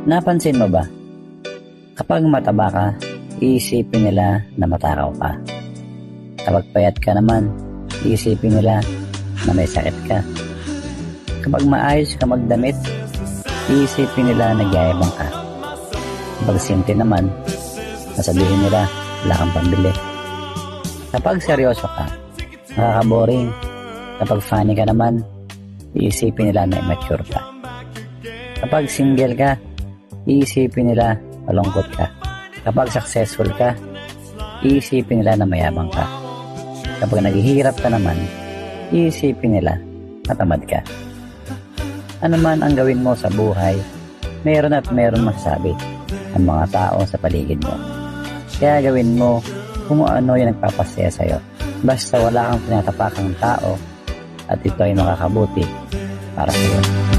Napansin mo ba? Kapag mataba ka, iisipin nila na matakaw ka. Kapag payat ka naman, iisipin nila na may sakit ka. Kapag maayos ka magdamit, iisipin nila na nagyayabang ka. Kapag simple naman, sasabihin nila wala kang pambili. Kapag seryoso ka, nakaka-boring. Kapag funny ka naman, iisipin nila na immature ka. Kapag single ka, iisipin nila malungkot ka. Kapag successful ka, iisipin nila na mayabang ka. Kapag naghihirap ka naman, iisipin nila matamad ka. Ano man ang gawin mo sa buhay, meron at meron masasabi ang mga tao sa paligid mo. Kaya gawin mo kung ano yung nagpapasaya sa'yo. Basta wala kang tinatapakang tao at ito ay makakabuti para sa'yo.